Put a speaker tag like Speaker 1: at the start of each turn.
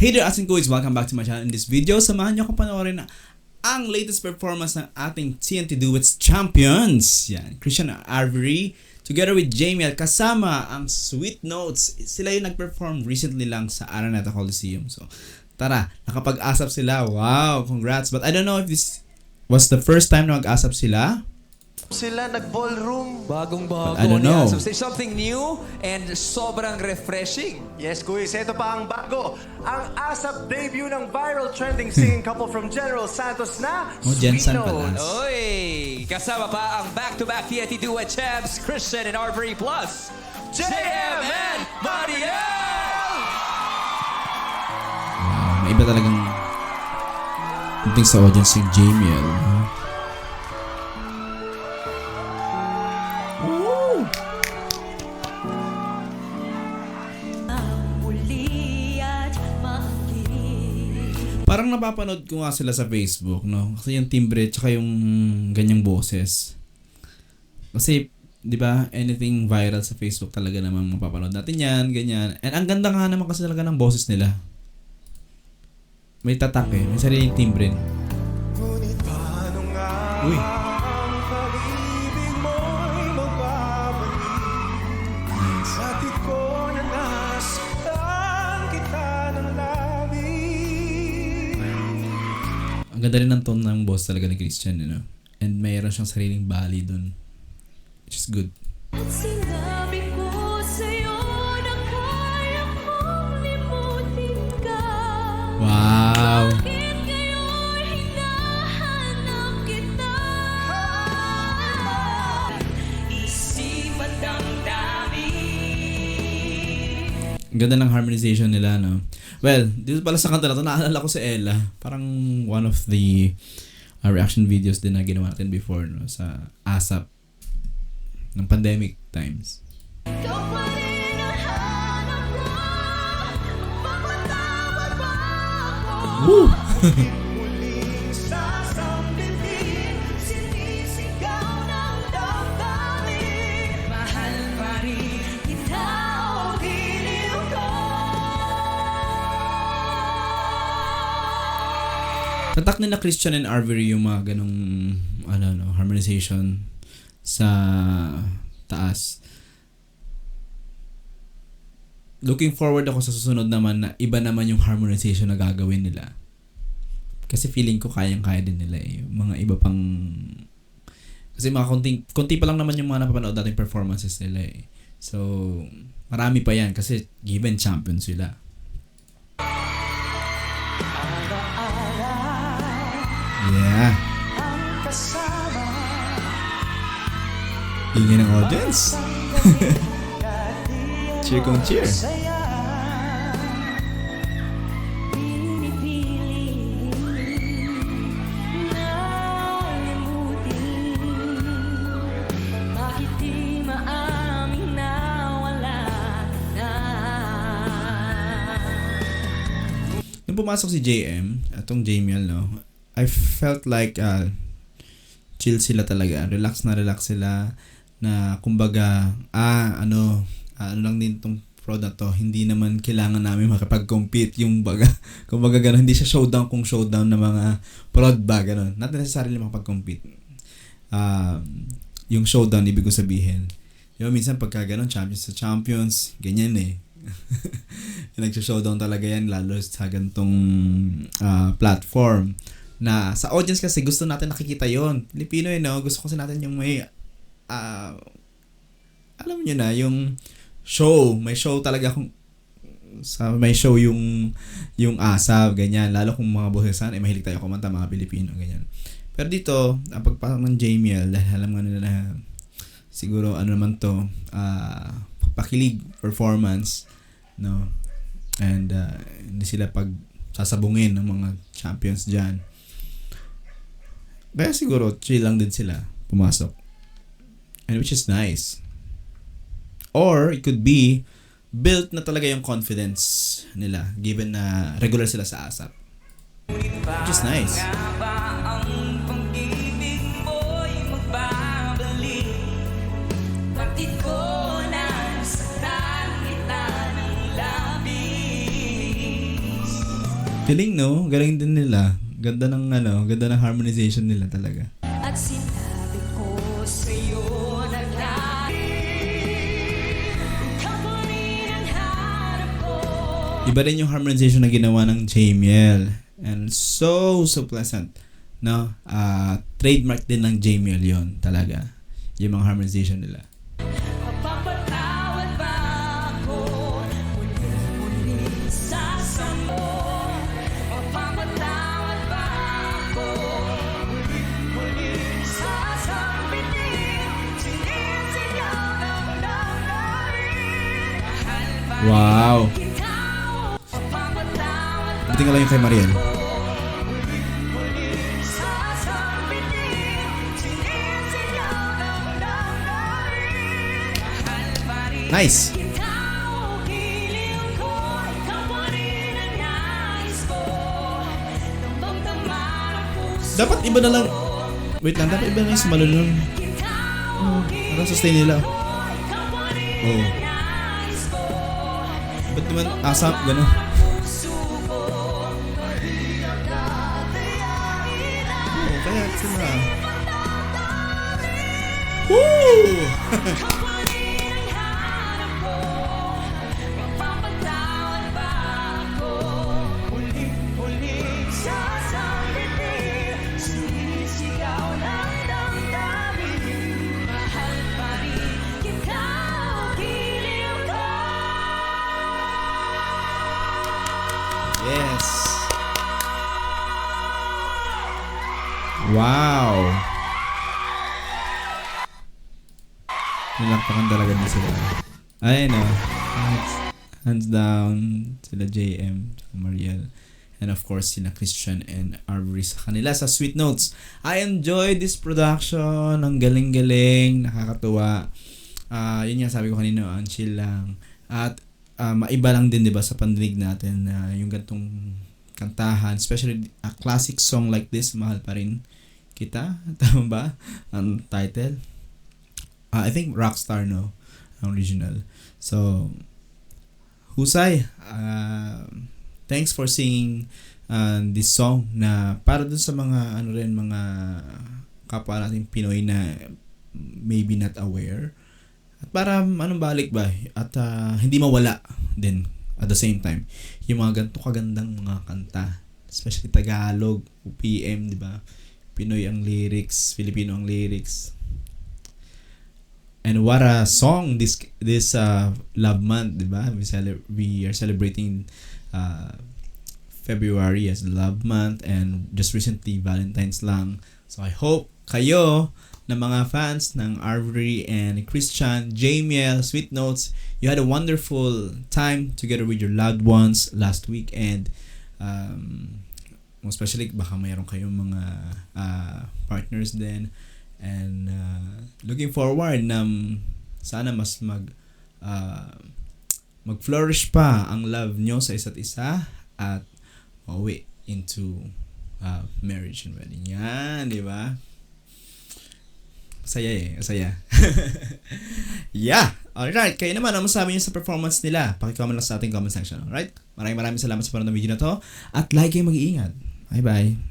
Speaker 1: Hey there, Archan Kuys! Welcome back to my channel. In this video, samahan niyo akong panoorin ang latest performance ng ating TNT Duets Champions. Yan, Christian Avery together with Jmielle kasama ang Sweetnotes. Sila yung nag-perform recently lang sa Archan Coliseum. So, tara, nakapag-asap sila. Wow, congrats. But I don't know if this was the first time na mag-asap sila.
Speaker 2: Sila nag-ballroom.
Speaker 3: Bagong-bago.
Speaker 1: I don't know.
Speaker 3: So, say something new and sobrang refreshing.
Speaker 2: Yes, Kuys, ito pa ang bago. Ang ASAP debut ng viral trending singing couple from General Santos na
Speaker 1: Jensen pala.
Speaker 2: Sweetnotes.
Speaker 3: Oy! Kasama pa ang back-to-back TNT Duet champs, Christian and Arbery plus JM and Mahal!
Speaker 1: Wow, may iba talagang dating sa audience si Jmielle. Parang napapanood ko nga sila sa Facebook, no? Kasi yung timbre tsaka yung ganyang boses. Kasi, di ba, anything viral sa Facebook talaga namang mapapanood natin yan, ganyan. And ang ganda nga naman kasi talaga ng boses nila. May tatak eh, may sariling timbre. Uy. Ang ganda rin ng tone ng boss talaga ni Christian, you know? And mayroon siyang sariling bali dun. Which is good.
Speaker 4: At sinabi ko sa'yo na kaya kong limutin ka.
Speaker 1: Wow!
Speaker 4: Bakit ngayon hinahanap kita? Isip at damdamin.
Speaker 1: Ang ganda ng harmonization nila, no? Well, dito pala sa kanta na ito, naalala ko si Ella. Parang one of the reaction videos din na ginawa natin before, no? Sa ASAP ng pandemic times.
Speaker 4: Ikaw pa rin ang hanap ko. Magpapatawad ba ako?
Speaker 1: Woo!
Speaker 4: Muling sasambitin, sinisigaw ng damdamin. Mahal pa rin kita o giliw ko.
Speaker 1: Tatak nila Christian and Avery yung mga ganong harmonization sa taas. Looking forward ako sa susunod naman na iba naman yung harmonization na gagawin nila. Kasi feeling ko kayang-kaya din nila eh. Mga iba pang... Kasi mga konti pa lang naman yung mga napapanood nating performances nila eh. So, marami pa yan kasi given champion sila. Yeah. Ingay ng audience. Cheer kong cheer.
Speaker 4: Bakit di maaming na wala na?
Speaker 1: Nung pumasok si JM, atong Jmielle, no, I felt like chill sila talaga. Relax sila na kumbaga, ano lang din tong product to. Hindi naman kailangan namin makapag-compete yung kumbaga gano'n. Hindi siya showdown kung showdown na mga prod ba, gano'n. Not necessarily makapag-compete. Yung showdown, ibig ko sabihin. Diba, minsan pagka gano'n, champions sa champions, ganyan eh. Nag-showdown talaga yan, lalo sa gantong platform. Na sa audience kasi gusto natin nakikita yon. Pilipino yun, no? Gusto kasi natin yung may alam niyo na, yung show. May show talaga kung may show yung ASAP, ganyan. Lalo kung mga bosesan, mahilig tayo kumanta, mga Pilipino, ganyan. Pero dito, ang pagpasok ng Jmielle, dahil alam nga nila na siguro naman to, pakilig performance, no? And hindi sila sasabungin ng mga champions dyan. Kaya siguro chill lang din sila pumasok. And which is nice. Or it could be built na talaga yung confidence nila given na regular sila sa ASAP. Which is nice.
Speaker 4: Bakit ko na sa kita ng labis?
Speaker 1: Galing, no? Galing din nila. Ganda ng harmonization nila talaga.
Speaker 4: At sinabi ko sa'yo ikaw pa rin ang hanap ko.
Speaker 1: Iba rin yung harmonization na ginawa ng Jmielle. And so pleasant. No? Trademark din ng Jmielle yon talaga. Yung mga harmonization nila.
Speaker 4: Mapapatawad ba ako? Muli-muli sasamo. Mapapatawad ba ako? Muli-muli sasabihin. Sinisigaw ng damdamin. Mahal pa rin
Speaker 1: Wow!
Speaker 4: kita. Mapapatawad ba
Speaker 1: Buti nga lang yung kay Mariel.
Speaker 4: muli sasabihin. Sinisigaw ng damdamin. Mahal pa rin
Speaker 1: Nice!
Speaker 4: ikaw, hiling ko, ikaw pa rin ang nais ko. Damdam-dama ng puso
Speaker 1: Dapat iba na lang. Wait lang, dapat iba na yung sumalunod.
Speaker 4: ikaw,
Speaker 1: Parang sustain nila.
Speaker 4: ikaw pa rin
Speaker 1: Oo.
Speaker 4: ang nais ko.
Speaker 1: Ba't naman asap, gano'n?
Speaker 4: Puso ko, dadayain ang
Speaker 1: Oo, kaya sila. Woo!
Speaker 4: ikaw pa rin ang hanap ko. Mapapatawad ba ako? Muling-muling sasabihin. Sinisigaw ng damdamin. Mahal pa rin kita, hiling ko.
Speaker 1: Yes! Wow! Nilakpakan talaga din sila. Ay, no. Hands down sila JM, Mariel. And of course, sila Christian and Arbery sa kanila sa Sweetnotes. I enjoyed this production. Ang galing-galing. Nakakatuwa. Yun nga sabi ko kanina, ang chill lang. At maiba lang din, di ba, sa pandinig natin na yung gantong kantahan. Especially a classic song like this, Mahal pa rin kita. Tama ba? Ang title. I think Rockstar, no? Ang original. So, husay. Thanks for singing this song na para dun sa mga mga kapwa nating Pinoy na maybe not aware. At para balik ba? At hindi mawala din at the same time. Yung mga ganito kagandang mga kanta. Especially Tagalog, UPM, di ba? Pinoy ang lyrics, Filipino ang lyrics. And what a song this love month, 'di ba? We are celebrating February as love month and just recently Valentine's lang. So I hope kayo na mga fans ng Arbery and Christian, Jmielle, Sweetnotes, you had a wonderful time together with your loved ones last weekend. Most especially baka mayroon kayong mga partners din. And looking forward na sana mas mag-flourish pa ang love nyo sa isa't isa at mauwi into marriage and wedding. Yan, di ba? Masaya. Yeah. Alright, kayo naman, ano masabi nyo sa performance nila? Pakicomment lang sa ating comment section. Alright? Maraming salamat sa panonood ng video na to. At like kayo mag-iingat. Bye-bye.